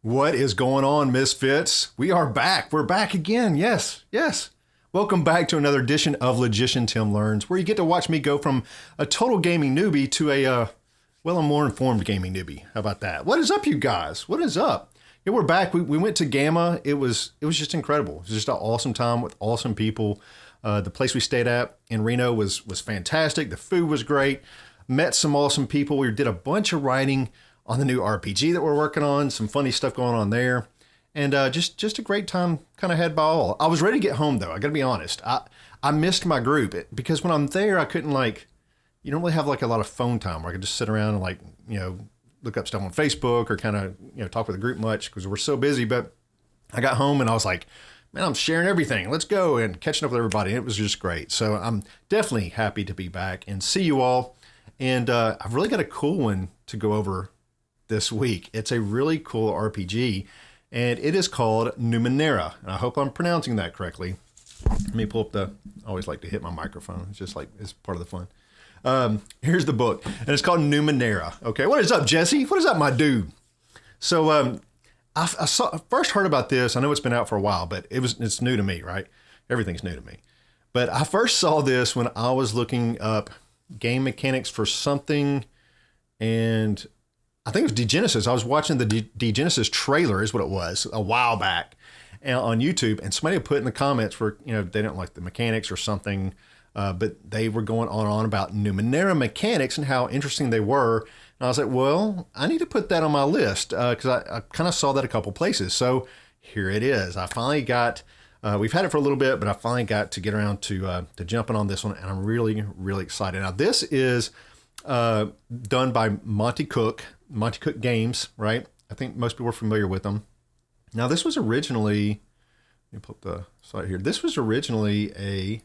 What is going on, Misfits? We are back. We're back again. Yes, yes. Welcome back to another edition of Logician Tim Learns, where you get to watch me go from a total gaming newbie to a more informed gaming newbie. How about that? What is up, you guys? What is up? Yeah, we're back. We went to Gamma. It was just incredible. It was just an awesome time with awesome people. The place we stayed at in Reno was fantastic. The food was great. Met some awesome people. We did a bunch of writing on the new RPG that we're working on, some funny stuff going on there, and just a great time kind of had by all. I was ready to get home though. I got to be honest. I missed my group because when I'm there, I couldn't you don't really have like a lot of phone time where I could just sit around and look up stuff on Facebook or kind of, talk with the group much because we're so busy. But I got home and I was like, man, I'm sharing everything. Let's go and catching up with everybody. It was just great. So I'm definitely happy to be back and see you all. And I've really got a cool one to go over this week. It's a really cool RPG, and it is called Numenera. And I hope I'm pronouncing that correctly. Let me pull up I always like to hit my microphone. It's just it's part of the fun. Here's the book, and it's called Numenera. Okay, what is up, Jesse? What is up, my dude? So I first heard about this. I know it's been out for a while, but it's new to me, right? Everything's new to me. But I first saw this when I was looking up game mechanics for something, and I think it was Degenesis. I was watching the Degenesis trailer is what it was a while back on YouTube. And somebody put in the comments where, they didn't like the mechanics or something, but they were going on and on about Numenera mechanics and how interesting they were. And I was like, well, I need to put that on my list because I kind of saw that a couple places. So here it is. I finally got, we've had it for a little bit, but I finally got to get around to jumping on this one. And I'm really, really excited. Now, this is done by Monty Cook Games, right? I think most people are familiar with them. Now, this was originally, let me put up the site here. This was originally a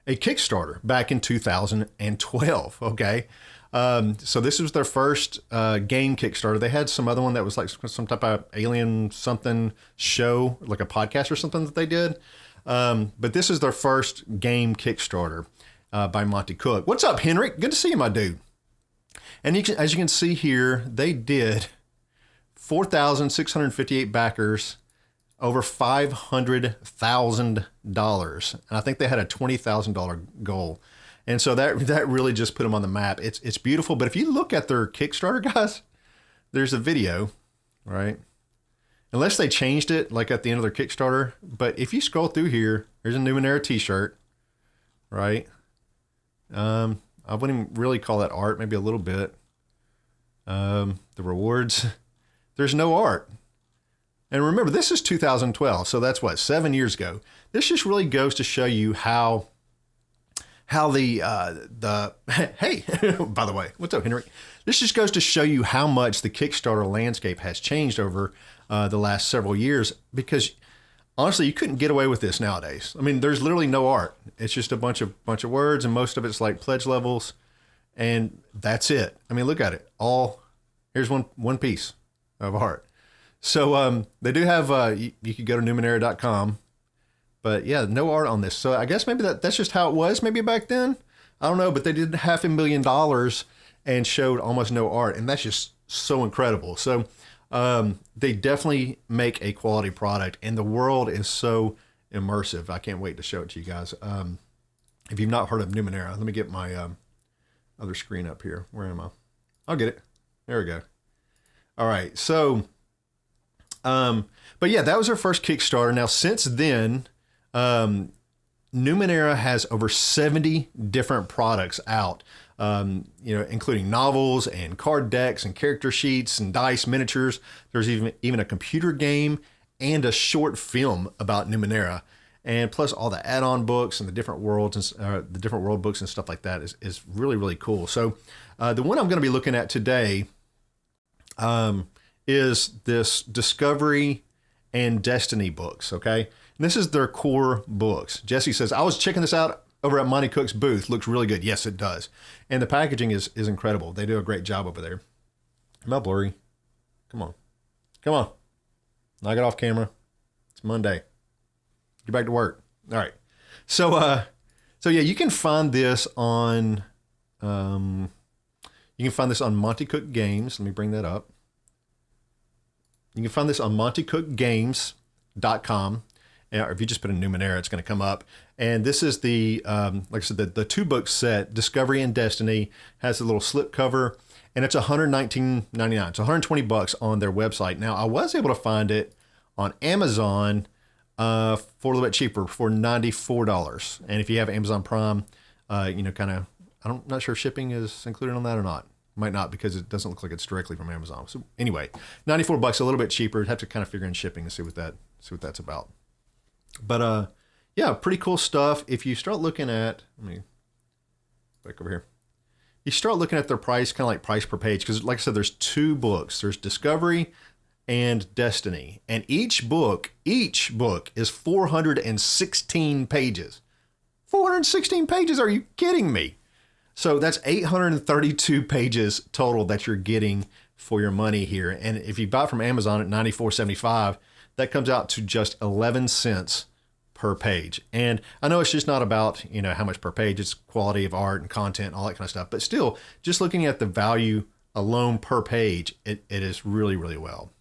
Kickstarter back in 2012. Okay. So this was their first game Kickstarter. They had some other one that was like some type of alien something show, like a podcast or something that they did. But this is their first game Kickstarter by Monty Cook. What's up, Henrik? Good to see you, my dude. And as you can see here, they did 4,658 backers, over $500,000. And I think they had a $20,000 goal. And so that really just put them on the map. It's beautiful. But if you look at their Kickstarter, guys, there's a video, right? Unless they changed it like at the end of their Kickstarter. But if you scroll through here, there's a Numenera t-shirt, right? I wouldn't even really call that art, maybe a little bit. The rewards, there's no art. And remember, this is 2012, so that's 7 years ago. This just really goes to show you how the hey, by the way, what's up, Henrik? This just goes to show you how much the Kickstarter landscape has changed over the last several years, because honestly, you couldn't get away with this nowadays. I mean, there's literally no art. It's just a bunch of words, and most of it's like pledge levels, and that's it. I mean, look at it. Here's one piece of art. So they do have you could go to numenera.com, but yeah, no art on this. So I guess maybe that's just how it was maybe back then. I don't know, but they did $500,000 and showed almost no art, and that's just so incredible. So they definitely make a quality product, and the world is so immersive. I can't wait to show it to you guys. If you've not heard of Numenera, let me get my other screen up here. Where am I? I'll get it. There we go. All right. So, but yeah, that was our first Kickstarter. Now, since then, Numenera has over 70 different products out, including novels and card decks and character sheets and dice miniatures. There's even a computer game and a short film about Numenera, and plus all the add-on books and the different worlds and the different world books and stuff like that is really, really cool. So the one I'm going to be looking at today is this Discovery and Destiny books. Okay. And this is their core books. Jesse says, I was checking this out over at Monty Cook's booth. Looks really good. Yes, it does. And the packaging is incredible. They do a great job over there. Am I blurry? Come on. Knock it off, camera. It's Monday. Get back to work. All right. So yeah, you can find this on Monty Cook Games. Let me bring that up. You can find this on montycookgames.com. Or if you just put in Numenera, it's going to come up. And this is the, like I said, the 2-book set, Discovery and Destiny, has a little slip cover, and it's $119.99. It's $120 on their website. Now, I was able to find it on Amazon for a little bit cheaper, for $94. And if you have Amazon Prime, I'm not sure if shipping is included on that or not. Might not, because it doesn't look like it's directly from Amazon. So anyway, $94, a little bit cheaper. Have to kind of figure in shipping and see what that's about. But yeah, pretty cool stuff. If you start looking at, let me back over here. You start looking at their price, kind of like price per page, because like I said, there's 2 books. There's Discovery and Destiny, and each book is 416 pages. 416 pages? Are you kidding me? So that's 832 pages total that you're getting for your money here. And if you buy it from Amazon at $94.75, that comes out to just 11 cents per page. And I know it's just not about, how much per page, it's quality of art and content, all that kind of stuff. But still, just looking at the value alone per page, it is really, really well.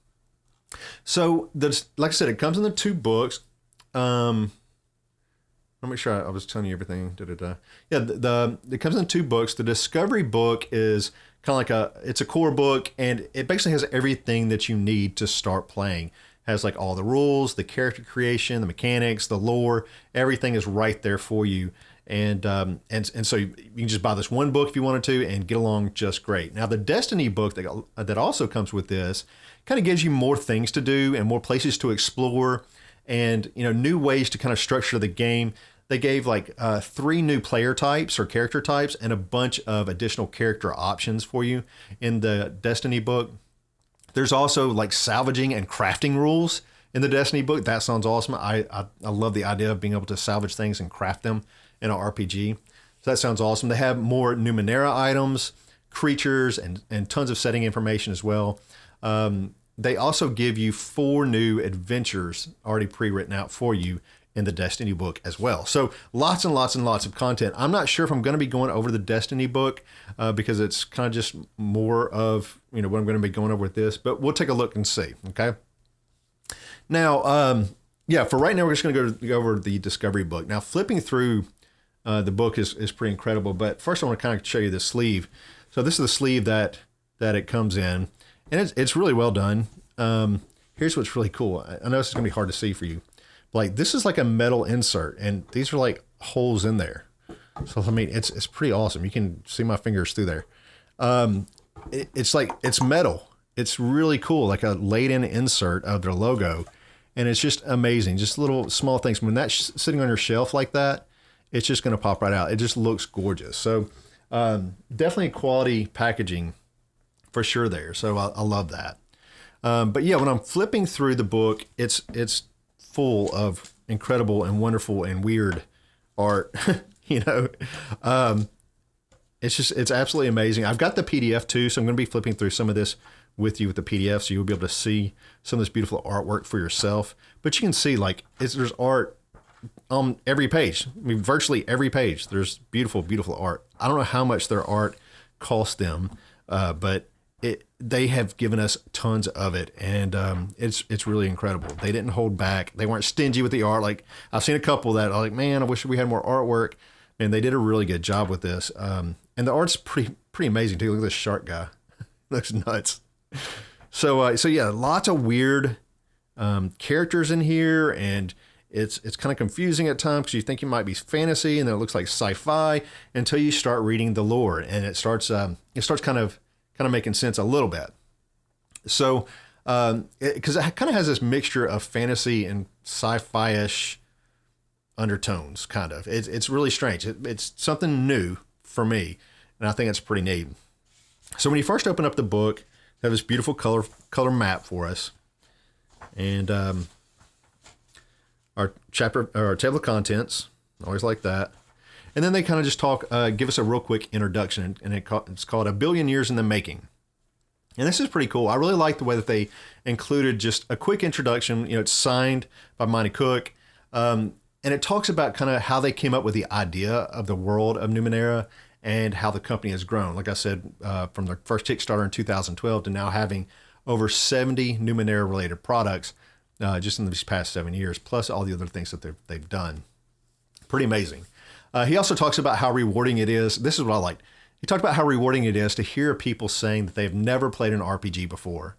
So like I said, it comes in the 2 books. Let me make sure I was telling you everything. Yeah, it comes in 2 books. The Discovery book is kind of like it's a core book, and it basically has everything that you need to start playing. Has like all the rules, the character creation, the mechanics, the lore, everything is right there for you. And so you can just buy this one book if you wanted to and get along just great. Now the Destiny book that also comes with this kind of gives you more things to do and more places to explore, and new ways to kind of structure the game. They gave like 3 new player types or character types and a bunch of additional character options for you in the Destiny book. There's also like salvaging and crafting rules in the Destiny book. That sounds awesome. I love the idea of being able to salvage things and craft them in an RPG. So that sounds awesome. They have more Numenera items, creatures, and tons of setting information as well. They also give you 4 new adventures already pre-written out for you in the Destiny book as well. So lots and lots and lots of content. I'm not sure if I'm going to be going over the Destiny book because it's kind of just more of, what I'm going to be going over with this, but we'll take a look and see. Okay. Now, for right now, we're just going to go over the Discovery book. Now, flipping through the book is pretty incredible, but first I want to kind of show you the sleeve. So this is the sleeve that it comes in, and it's really well done. Here's what's really cool. I know this is going to be hard to see for you. Like, this is like a metal insert, and these are like holes in there. So, I mean, it's pretty awesome. You can see my fingers through there. It's metal. It's really cool, like a laid-in insert of their logo, and it's just amazing. Just little small things. When that's sitting on your shelf like that, it's just going to pop right out. It just looks gorgeous. So, definitely quality packaging for sure there. So, I love that. But yeah, when I'm flipping through the book, it's full of incredible and wonderful and weird art. It's absolutely amazing. I've got the PDF too, so I'm going to be flipping through some of this with you with the PDF, so you'll be able to see some of this beautiful artwork for yourself. But you can see there's art on every page. I mean, virtually every page there's beautiful, beautiful art. I don't know how much their art cost them, but they have given us tons of it, and it's really incredible. They didn't hold back. They weren't stingy with the art. Like, I've seen a couple that are like, man, I wish we had more artwork, and they did a really good job with this. And the art's pretty amazing too. Look at this shark guy. Looks nuts. So yeah, lots of weird characters in here, and it's kind of confusing at times because you think it might be fantasy, and then it looks like sci-fi until you start reading the lore, and it starts kind of making sense a little bit. So, because it kind of has this mixture of fantasy and sci-fi-ish undertones, kind of. It's really strange. It's something new for me, and I think it's pretty neat. So when you first open up the book, they have this beautiful color map for us, and our table of contents. Always like that. And then they kind of just give us a real quick introduction, and it's called A Billion Years in the Making. And this is pretty cool. I really like the way that they included just a quick introduction. It's signed by Monty Cook, and it talks about kind of how they came up with the idea of the world of Numenera and how the company has grown. Like I said, from their first Kickstarter in 2012 to now having over 70 Numenera related products just in these past 7 years, plus all the other things that they've done. Pretty amazing. He also talks about how rewarding it is. This is what I like. He talked about how rewarding it is to hear people saying that they've never played an RPG before,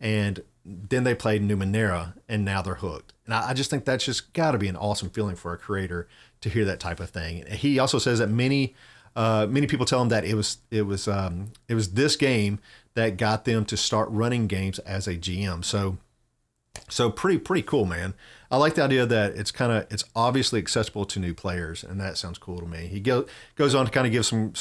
and then they played Numenera, and now they're hooked. And I just think that's just got to be an awesome feeling for a creator to hear that type of thing. He also says that many people tell him that it was this game that got them to start running games as a GM. So pretty cool, man. I like the idea that it's obviously accessible to new players, and that sounds cool to me. He goes on to kind of give some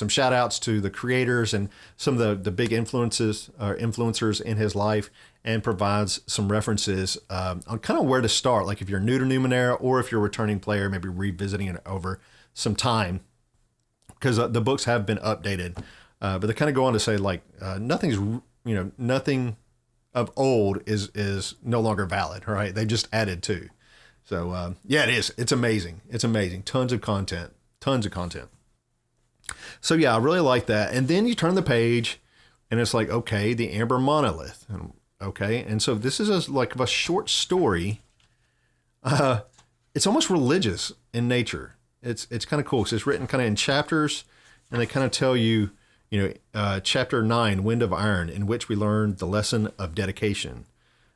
shout outs to the creators and some of the big influencers in his life, and provides some references on kind of where to start. Like if you're new to Numenera, or if you're a returning player, maybe revisiting it over some time, because the books have been updated. But they kind of go on to say like nothing of old is no longer valid, right? They just added to. So yeah, it is. It's amazing. It's amazing. Tons of content. So yeah, I really like that. And then you turn the page and it's like, okay, the Amber Monolith. Okay. And so this is like a short story. It's almost religious in nature. It's kind of cool because it's written kind of in chapters, and they kind of tell you, chapter 9, Wind of Iron, in which we learned the lesson of dedication,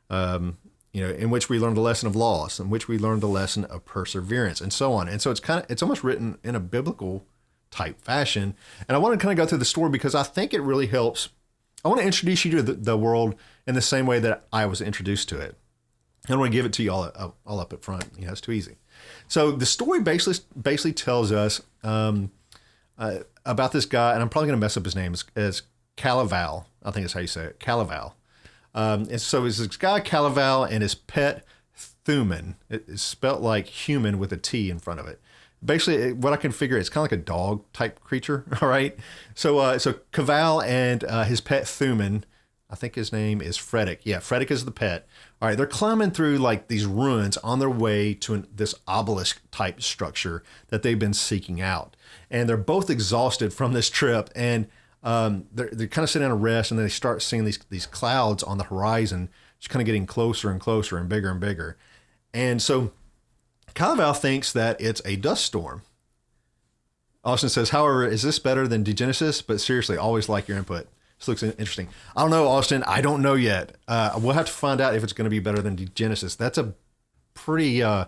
in which we learned the lesson of loss, in which we learned the lesson of perseverance, and so on. And so it's almost written in a biblical type fashion. And I want to kind of go through the story because I think it really helps. I want to introduce you to the world in the same way that I was introduced to it. I don't want to give it to you all up at front. It's too easy. So the story basically tells us about this guy, and I'm probably going to mess up his name, as Calaval. I think that's how you say it, Calaval. And so it's this guy Calaval and his pet Thuman. It's spelt like human with a T in front of it. Basically, what I can figure, it's kind of like a dog type creature. All right. So Caval and his pet Thuman, I think his name is Frederick. Yeah, Frederick is the pet. All right, they're climbing through like these ruins on their way to this obelisk type structure that they've been seeking out. And they're both exhausted from this trip, and they're kind of sitting down to rest, and then they start seeing these clouds on the horizon, just kind of getting closer and closer and bigger. And so Calaval thinks that it's a dust storm. Austin says, however, is this better than Degenesis? But seriously, always like your input. This looks interesting. I don't know, Austin. I don't know yet. We'll have to find out if it's going to be better than Genesis. That's a pretty, the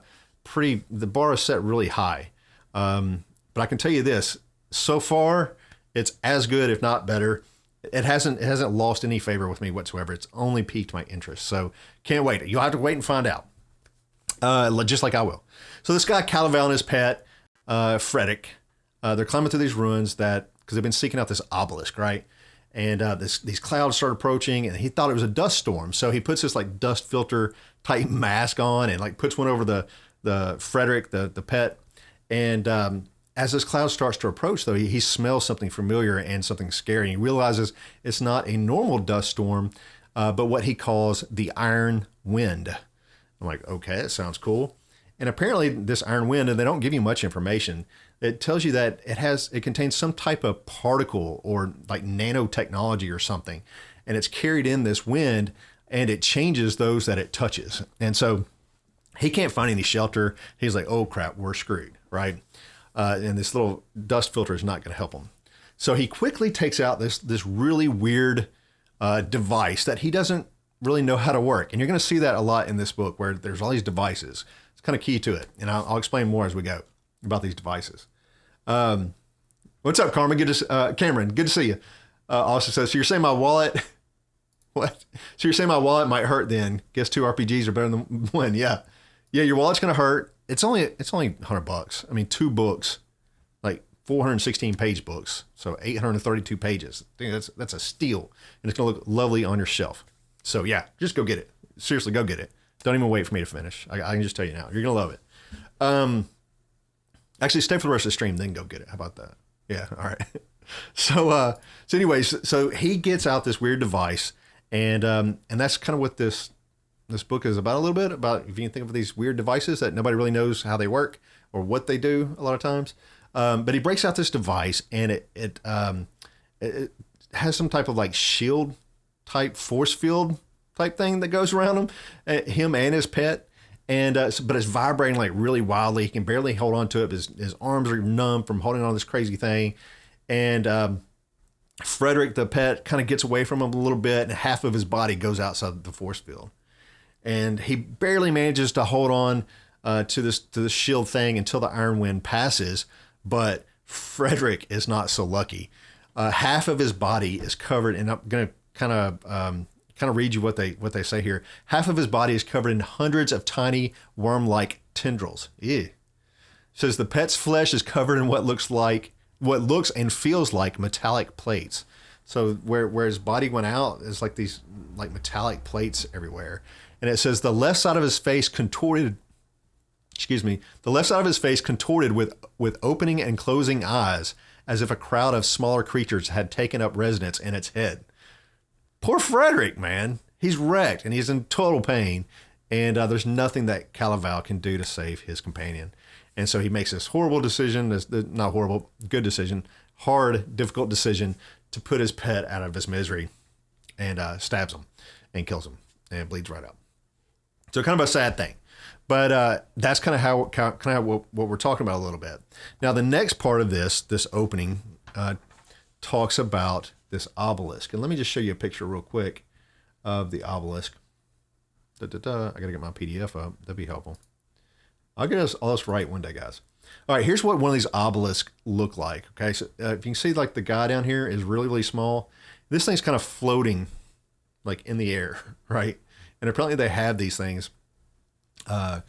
bar is set really high. But I can tell you this, so far, it's as good, if not better. It hasn't lost any favor with me whatsoever. It's only piqued my interest. So can't wait. You'll have to wait and find out. Just like I will. So this guy, Calaval, and his pet, Frederick, they're climbing through these ruins because they've been seeking out this obelisk, right? And these clouds start approaching, and he thought it was a dust storm. So he puts this like dust filter type mask on, and like puts one over the Frederick, the pet. And as this cloud starts to approach, though, he smells something familiar and something scary. And he realizes it's not a normal dust storm, but what he calls the iron wind. I'm like, okay, that sounds cool. And apparently this iron wind, and they don't give you much information, it tells you that it contains some type of particle or like nanotechnology or something. And it's carried in this wind, and it changes those that it touches. And so he can't find any shelter. He's like, oh crap, we're screwed, right? And this little dust filter is not going to help him. So he quickly takes out this really weird device that he doesn't really know how to work. And you're going to see that a lot in this book, where there's all these devices. It's kind of key to it. And I'll explain more as we go about these devices. What's up, Carmen? Cameron, good to see you. Austin says, so you're saying my wallet, what? So you're saying my wallet might hurt then? Guess 2 RPGs are better than 1. Yeah. Yeah, your wallet's going to hurt. It's only $100. I mean, 2 books, like 416 page books. So 832 pages. I think that's a steal. And it's going to look lovely on your shelf. So yeah, just go get it. Seriously, go get it. Don't even wait for me to finish. I can just tell you now, you're going to love it. Actually stay for the rest of the stream, then go get it. How about that? Yeah. All right. So anyways, so he gets out this weird device, and that's kind of what this book is about a little bit, about if you can think of these weird devices that nobody really knows how they work or what they do a lot of times. But he breaks out this device, and it has some type of like shield type force field type thing that goes around him and his pet. And but it's vibrating like really wildly. He can barely hold on to it. His arms are numb from holding on to this crazy thing. And Frederick, the pet, kind of gets away from him a little bit, and half of his body goes outside the force field. And he barely manages to hold on to this shield thing until the Iron Wind passes. But Frederick is not so lucky. Half of his body is covered, and I'm going to kind of read you what they say here. Half of his body is covered in hundreds of tiny worm-like tendrils. Ew. Says the pet's flesh is covered in what looks and feels like metallic plates. So where his body went out is like these like metallic plates everywhere. And it says the left side of his face contorted. The left side of his face contorted with opening and closing eyes, as if a crowd of smaller creatures had taken up residence in its head. Poor Frederick, man. He's wrecked and he's in total pain. And there's nothing that Calaval can do to save his companion. And so he makes this horrible decision, not horrible, good decision, hard, difficult decision to put his pet out of his misery, and stabs him and kills him and bleeds right out. So kind of a sad thing. But that's kind of what we're talking about a little bit. Now, the next part of this opening talks about this obelisk. And let me just show you a picture real quick of the obelisk. I got to get my PDF up. That'd be helpful. I'll get us all this right one day, guys. All right, here's what one of these obelisks look like. Okay, so if you can see, like the guy down here is really, really small. This thing's kind of floating like in the air, right? And apparently they have these things every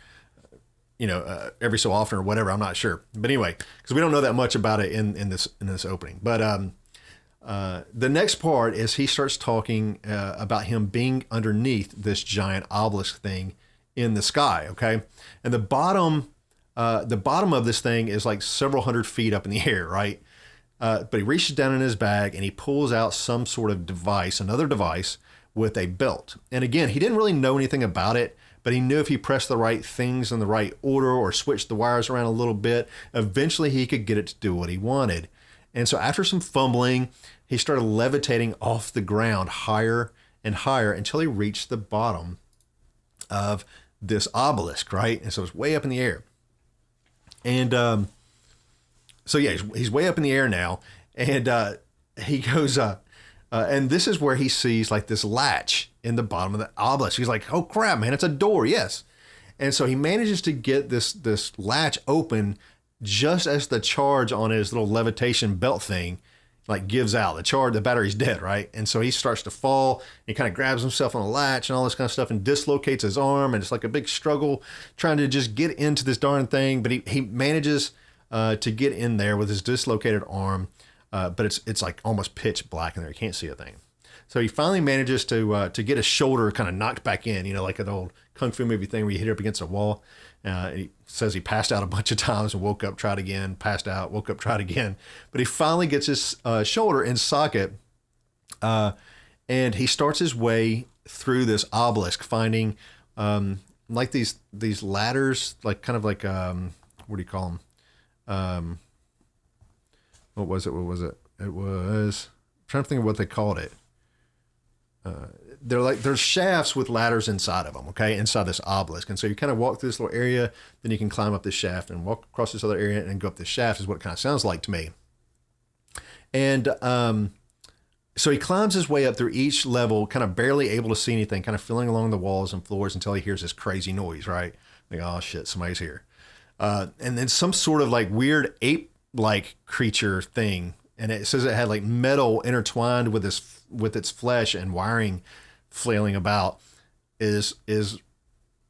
so often or whatever. I'm not sure. But anyway, because we don't know that much about it in this opening. But the next part is he starts talking about him being underneath this giant obelisk thing in the sky. Okay. And the bottom of this thing is like several hundred feet up in the air. Right. But he reaches down in his bag and he pulls out some sort of device, another device with a belt. And again, he didn't really know anything about it, but he knew if he pressed the right things in the right order or switched the wires around a little bit, eventually he could get it to do what he wanted. And so after some fumbling, he started levitating off the ground higher and higher until he reached the bottom of this obelisk, right? And so it's way up in the air. And he's way up in the air now. And he goes, and this is where he sees like this latch in the bottom of the obelisk. He's like, oh crap, man, it's a door. Yes. And so he manages to get this latch open just as the charge on his little levitation belt thing like gives out. The battery's dead, right? And so he starts to fall. He kind of grabs himself on a latch and all this kind of stuff and dislocates his arm. And it's like a big struggle trying to just get into this darn thing. But he manages to get in there with his dislocated arm. But it's like almost pitch black in there. You can't see a thing. So he finally manages to get his shoulder kind of knocked back in, like an old Kung Fu movie thing where you hit it up against a wall. And he says he passed out a bunch of times and woke up, tried again, passed out, woke up, tried again. But he finally gets his shoulder in socket, and he starts his way through this obelisk, finding like these ladders, like kind of like what do you call them? What was it? It was, I'm trying to think of what they called it. There's shafts with ladders inside of them, okay, inside this obelisk. And so you kind of walk through this little area, then you can climb up this shaft and walk across this other area and go up this shaft is what it kind of sounds like to me. And so he climbs his way up through each level, kind of barely able to see anything, kind of feeling along the walls and floors until he hears this crazy noise, right? Like, oh shit, somebody's here. And then some sort of like weird ape-like creature thing. And it says it had like metal intertwined with its flesh and wiring flailing about is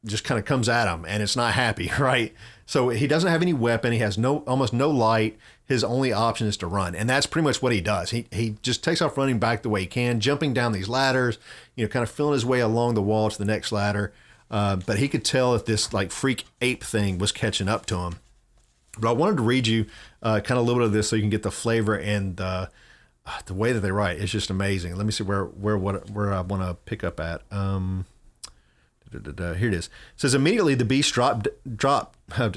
just kind of comes at him, and it's not happy, right? So he doesn't have any weapon. He has almost no light. His only option is to run. And that's pretty much what he does. He just takes off running back the way he can, jumping down these ladders, kind of feeling his way along the wall to the next ladder. But he could tell if this like freak ape thing was catching up to him. But I wanted to read you kind of a little bit of this so you can get the flavor and the way that they write. It's just amazing. Let me see where I want to pick up at. Here it is. It says immediately the beast dropped. Here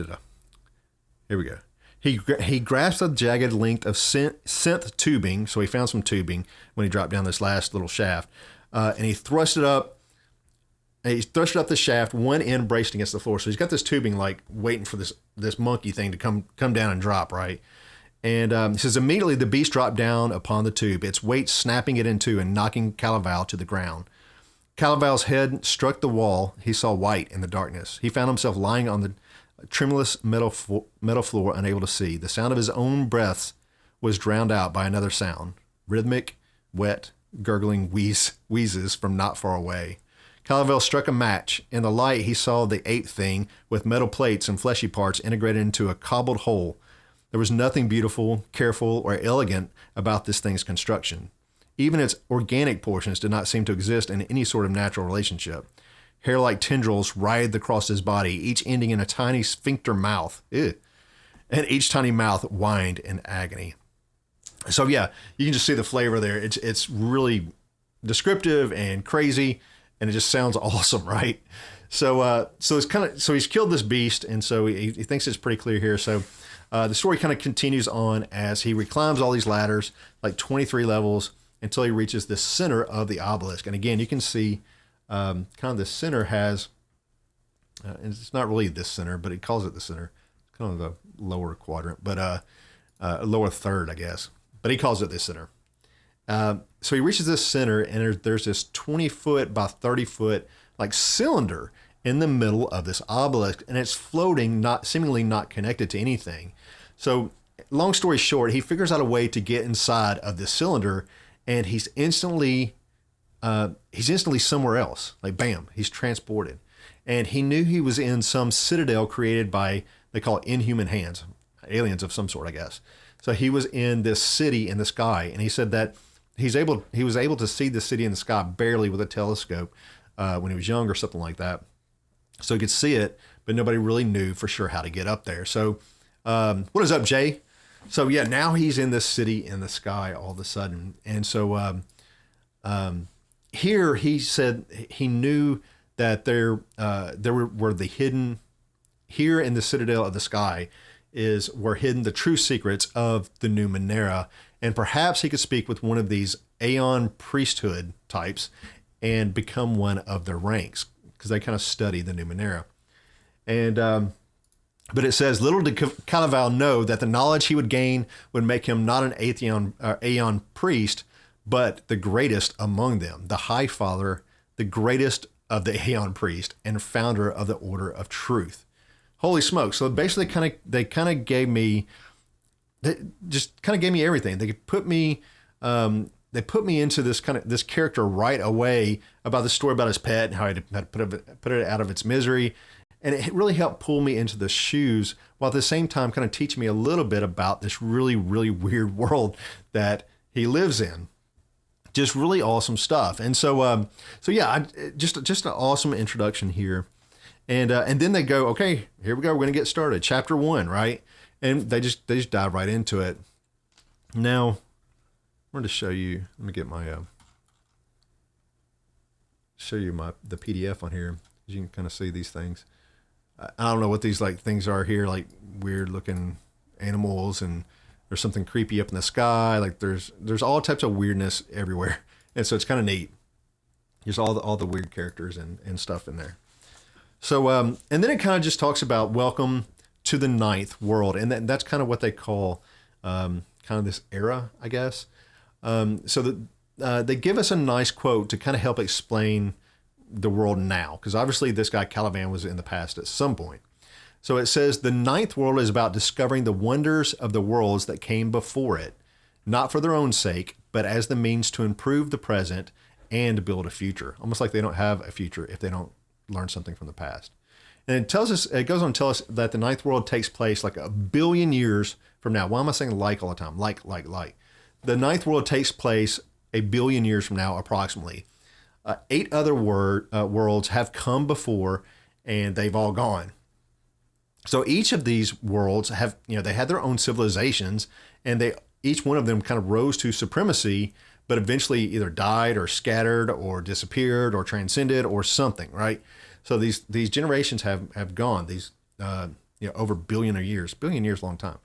we go. He grasped a jagged length of synth tubing. So he found some tubing when he dropped down this last little shaft. and he thrust it up. And he thrust it up the shaft, one end braced against the floor. So he's got this tubing like waiting for this monkey thing to come down and drop, right? And he says, immediately the beast dropped down upon the tube, its weight snapping it in two and knocking Calaval to the ground. Calaval's head struck the wall. He saw white in the darkness. He found himself lying on the tremulous metal floor, unable to see. The sound of his own breaths was drowned out by another sound, rhythmic, wet, gurgling wheezes from not far away. Calaval struck a match. In the light, he saw the ape thing with metal plates and fleshy parts integrated into a cobbled whole. There was nothing beautiful, careful, or elegant about this thing's construction. Even its organic portions did not seem to exist in any sort of natural relationship. Hair-like tendrils writhed across his body, each ending in a tiny sphincter mouth. Ew. And each tiny mouth whined in agony. So yeah, you can just see the flavor there. It's really descriptive and crazy, and it just sounds awesome, right? So he's killed this beast, and so he thinks it's pretty clear here. So the story kind of continues on as he reclimbs all these ladders, like 23 levels, until he reaches the center of the obelisk. And again, you can see kind of the center has, and it's not really this center, but he calls it the center, kind of the lower quadrant, but lower third, I guess. But he calls it the center. So he reaches this center, and there's this 20-foot by 30-foot like cylinder in the middle of this obelisk, and it's floating, seemingly not connected to anything. So long story short, he figures out a way to get inside of this cylinder, and he's instantly somewhere else. Like bam, he's transported. And he knew he was in some citadel created by, they call it inhuman hands, aliens of some sort, I guess. So he was in this city in the sky, and he said that he was able to see the city in the sky barely with a telescope when he was young or something like that. So he could see it, but nobody really knew for sure how to get up there. So what is up, Jay? So yeah, now he's in this city in the sky all of a sudden. And so here he said he knew that there were the hidden, here in the citadel of the sky were hidden the true secrets of the Numenera. And perhaps he could speak with one of these Aeon priesthood types and become one of their ranks, because they kind of study the Numenera. And but it says, little did Calaval know that the knowledge he would gain would make him not an Aeon priest, but the greatest among them, the High Father, the greatest of the Aeon priest, and founder of the Order of Truth. Holy smokes! So basically, they kind of gave me everything. They put me into this character right away about the story about his pet and how he had to put it out of its misery. And it really helped pull me into the shoes, while at the same time kind of teach me a little bit about this really, really weird world that he lives in. Just really awesome stuff. And so yeah, just an awesome introduction here. And then they go, okay, here we go. We're going to get started. Chapter 1, right? And they just dive right into it. Now, I'm going to show you. Let me get my the PDF on here. You can kind of see these things. I don't know what these like things are here, like weird looking animals, and there's something creepy up in the sky. Like there's all types of weirdness everywhere, and so it's kind of neat. There's all the weird characters and stuff in there. So and then it kind of just talks about welcome to the ninth world, and that's kind of what they call kind of this era, I guess. So that they give us a nice quote to kind of help explain the world now, because obviously this guy Calavan was in the past at some point. So it says, the ninth world is about discovering the wonders of the worlds that came before it, not for their own sake, but as the means to improve the present and build a future. Almost like they don't have a future if they don't learn something from the past. And it goes on to tell us that the ninth world takes place like 1 billion years from now. Why am I saying like all the time? Like. The ninth world takes place 1 billion years from now, approximately. 8 other worlds have come before, and they've all gone. So each of these worlds have, they had their own civilizations, and each one of them kind of rose to supremacy, but eventually either died or scattered or disappeared or transcended or something, right? So these generations have gone, these over billion years, a long time.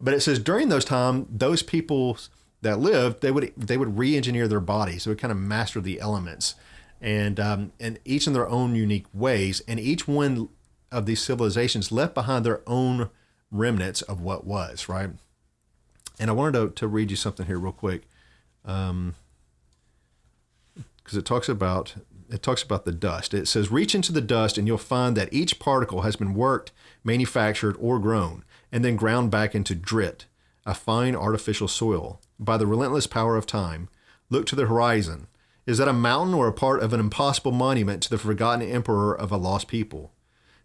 But it says during those time, those peoples that lived, they would re-engineer their bodies. They would kind of master the elements, and each in their own unique ways. And each one of these civilizations left behind their own remnants of what was, right? And I wanted to read you something here real quick, because it talks about the dust. It says, reach into the dust and you'll find that each particle has been worked, manufactured, or grown, and then ground back into drit, a fine artificial soil, by the relentless power of time. Look to the horizon. Is that a mountain or a part of an impossible monument to the forgotten emperor of a lost people?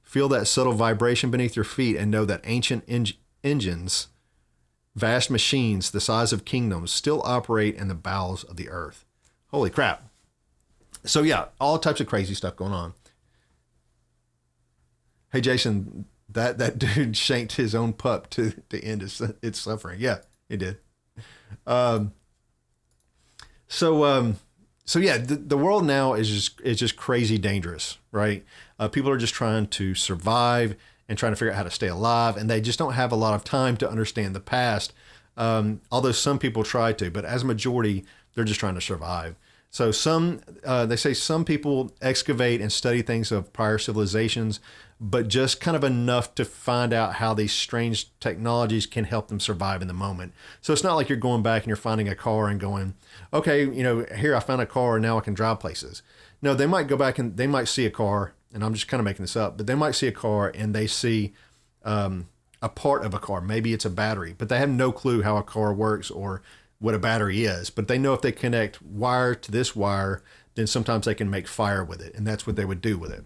Feel that subtle vibration beneath your feet and know that ancient engines, vast machines the size of kingdoms, still operate in the bowels of the earth. Holy crap. So yeah, all types of crazy stuff going on. Hey, Jason, that dude shanked his own pup to end its suffering. Yeah, he did. So yeah, the world now is just crazy dangerous, right? People are just trying to survive and trying to figure out how to stay alive, and they just don't have a lot of time to understand the past. Although some people try to, but as a majority, they're just trying to survive. So they say some people excavate and study things of prior civilizations, but just kind of enough to find out how these strange technologies can help them survive in the moment. So it's not like you're going back and you're finding a car and going, okay, here I found a car and now I can drive places. No, they might go back and they might see a car, and I'm just kind of making this up, but they might see a car and they see a part of a car. Maybe it's a battery, but they have no clue how a car works or what a battery is. But they know if they connect wire to this wire, then sometimes they can make fire with it, and that's what they would do with it.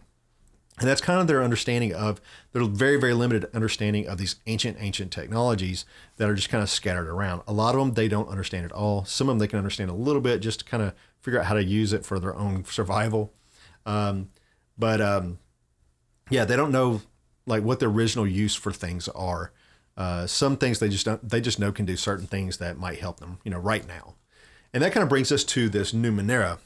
And that's kind of their understanding of, their very, very limited understanding of these ancient technologies that are just kind of scattered around. A lot of them, they don't understand at all. Some of them, they can understand a little bit just to kind of figure out how to use it for their own survival. Yeah, they don't know like what the original use for things are. Some things they just know can do certain things that might help them, right now. And that kind of brings us to this Numenera.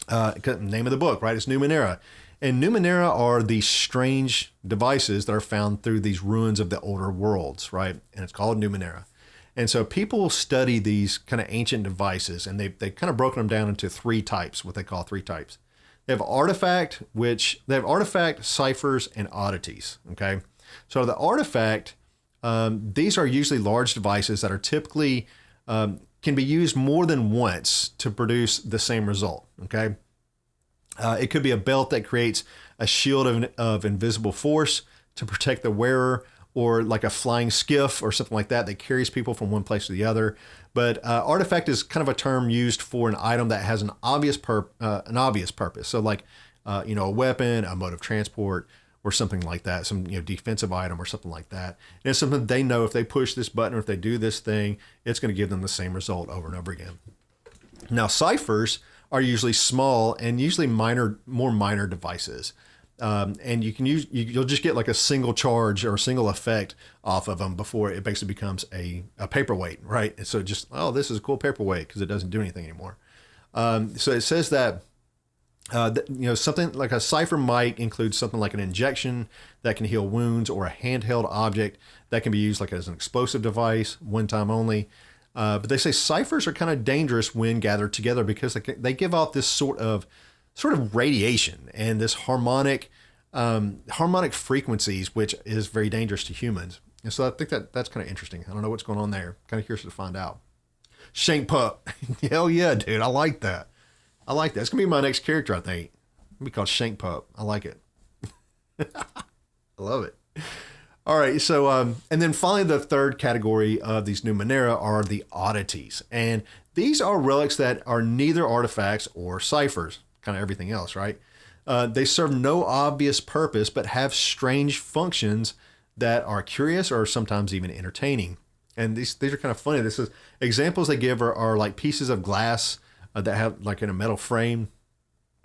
Name of the book, right? It's Numenera. And Numenera are these strange devices that are found through these ruins of the older worlds, right? And it's called Numenera. And so people study these kind of ancient devices, and they've kind of broken them down into three types, what they call three types. They have artifact, ciphers, and oddities, okay? So the artifact, these are usually large devices that are typically, can be used more than once to produce the same result, okay? It could be a belt that creates a shield of invisible force to protect the wearer, or like a flying skiff or something like that carries people from one place to the other. But artifact is kind of a term used for an item that has an obvious purpose. So like, a weapon, a mode of transport, or something like that, some defensive item or something like that. And it's something they know if they push this button or if they do this thing, it's going to give them the same result over and over again. Now, ciphers are usually small and usually more minor devices. And you'll just get like a single charge or a single effect off of them before it basically becomes a paperweight, right? And so just, this is a cool paperweight because it doesn't do anything anymore. So it says that, something like a cipher might include something like an injection that can heal wounds, or a handheld object that can be used like as an explosive device, one time only. But they say ciphers are kind of dangerous when gathered together because they give off this sort of radiation and this harmonic frequencies, which is very dangerous to humans. And so I think that's kind of interesting. I don't know what's going on there. Kind of curious to find out. Shank Pup. Hell yeah, dude. I like that. It's going to be my next character, I think. It'll be called Shank Pup. I like it. I love it. All right. So, and then finally, the third category of these Numenera are the oddities. And these are relics that are neither artifacts or ciphers, kind of everything else, right? They serve no obvious purpose, but have strange functions that are curious or sometimes even entertaining. And these are kind of funny. This is examples they give are like pieces of glass that have like in a metal frame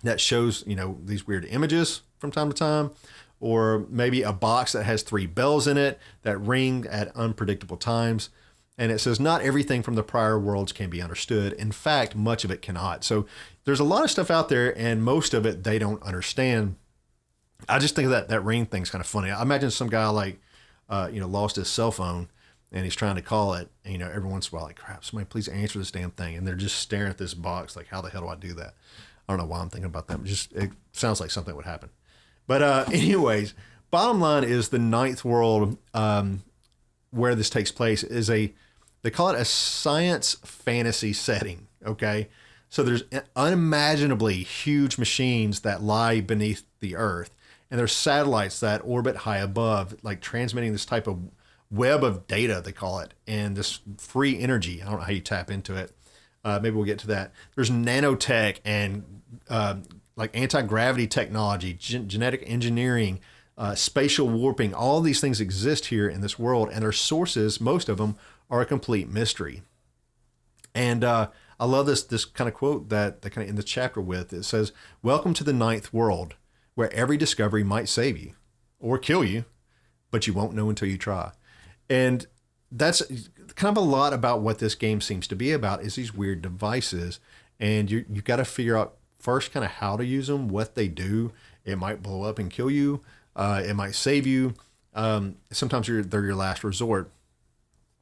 that shows, these weird images from time to time, or maybe a box that has 3 bells in it that ring at unpredictable times. And it says not everything from the prior worlds can be understood. In fact, much of it cannot. So there's a lot of stuff out there, and most of it they don't understand. I just think that ring thing's kind of funny. I imagine some guy like, lost his cell phone, and he's trying to call it. And, every once in a while, like, crap, somebody please answer this damn thing. And they're just staring at this box like, how the hell do I do that? I don't know why I'm thinking about that. But it sounds like something would happen. But anyways, bottom line is the ninth world where this takes place is they call it a science fantasy setting, okay? So there's unimaginably huge machines that lie beneath the earth, and there's satellites that orbit high above, like transmitting this type of web of data, they call it, and this free energy. I don't know how you tap into it. Maybe we'll get to that. There's nanotech and like anti-gravity technology, genetic engineering, spatial warping. All these things exist here in this world, and their sources, most of them, are a complete mystery. And I love this kind of quote that they kind of end the chapter with. It says, "Welcome to the ninth world, where every discovery might save you or kill you, but you won't know until you try." And that's kind of a lot about what this game seems to be about, is these weird devices. And you've got to figure out first kind of how to use them, what they do. It might blow up and kill you. It might save you. Sometimes they're your last resort.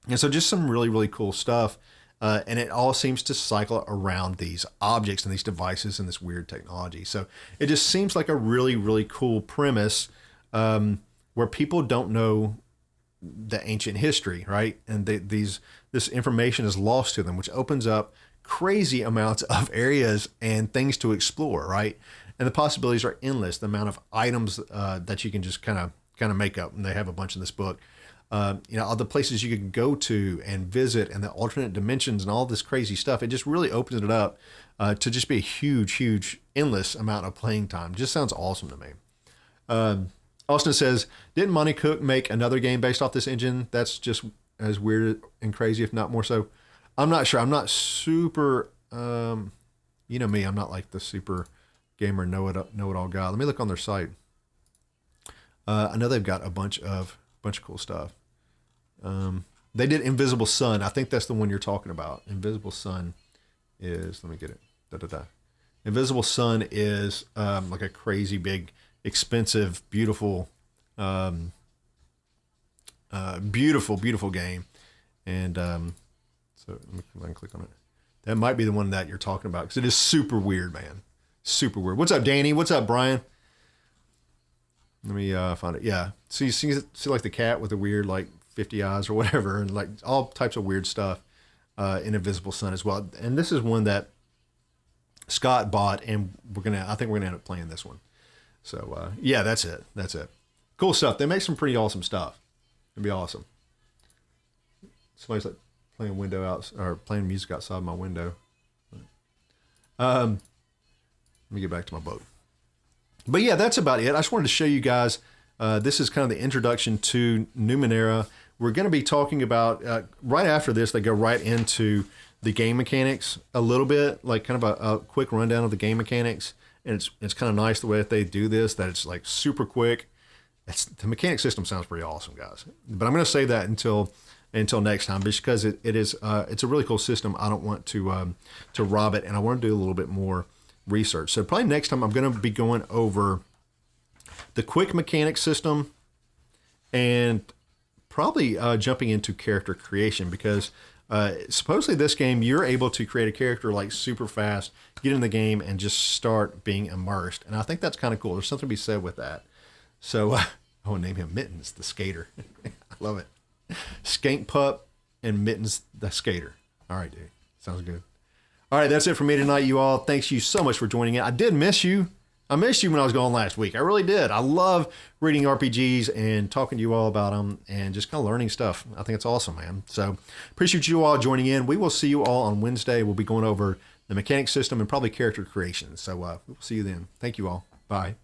And so just some really, really cool stuff. And it all seems to cycle around these objects and these devices and this weird technology. So it just seems like a really, really cool premise where people don't know the ancient history, right? And this information is lost to them, which opens up crazy amounts of areas and things to explore, right? And the possibilities are endless. The amount of items that you can just kind of make up, and they have a bunch in this book. All the places you can go to and visit, and the alternate dimensions and all this crazy stuff. It just really opens it up to just be a huge, huge, endless amount of playing time. Just sounds awesome to me. Austin says, "Didn't Monty Cook make another game based off this engine? That's just as weird and crazy, if not more so." I'm not sure. I'm not super, you know me, I'm not like the super gamer know-it-all guy. Let me look on their site. I know they've got a bunch of cool stuff. They did Invisible Sun. I think that's the one you're talking about. Invisible Sun is, let me get it. Invisible Sun is like a crazy big, expensive, beautiful, beautiful game. And so let me click on it. That might be the one that you're talking about, because it is super weird, man. Super weird. What's up, Danny? What's up, Brian? Let me find it. Yeah. So you see like the cat with the weird, like 50 eyes or whatever, and like all types of weird stuff in Invisible Sun as well. And this is one that Scott bought, and I think we're gonna end up playing this one. So yeah, that's it. Cool stuff. They make some pretty awesome stuff. It'd be awesome. Somebody's like playing music outside my window. Let me get back to my boat. But yeah, that's about it. I just wanted to show you guys, this is kind of the introduction to Numenera. We're going to be talking about, right after this, they go right into the game mechanics a little bit, like kind of a quick rundown of the game mechanics. And it's kind of nice the way that they do this, that it's like super quick. The mechanic system sounds pretty awesome, guys. But I'm going to say that until next time, just because it's a really cool system. I don't want to rob it, and I want to do a little bit more research. So probably next time I'm going to be going over the quick mechanic system, and probably jumping into character creation, because supposedly this game, you're able to create a character like super fast, get in the game, and just start being immersed. And I think that's kind of cool. There's something to be said with that. So I want to name him Mittens, the skater. I love it. Skank Pup and Mittens, the skater. All right, dude. Sounds good. All right, that's it for me tonight, you all. Thanks you so much for joining in. I did miss you. I missed you when I was gone last week. I really did. I love reading RPGs and talking to you all about them and just kind of learning stuff. I think it's awesome, man. So appreciate you all joining in. We will see you all on Wednesday. We'll be going over the mechanic system and probably character creation. So we'll see you then. Thank you all. Bye.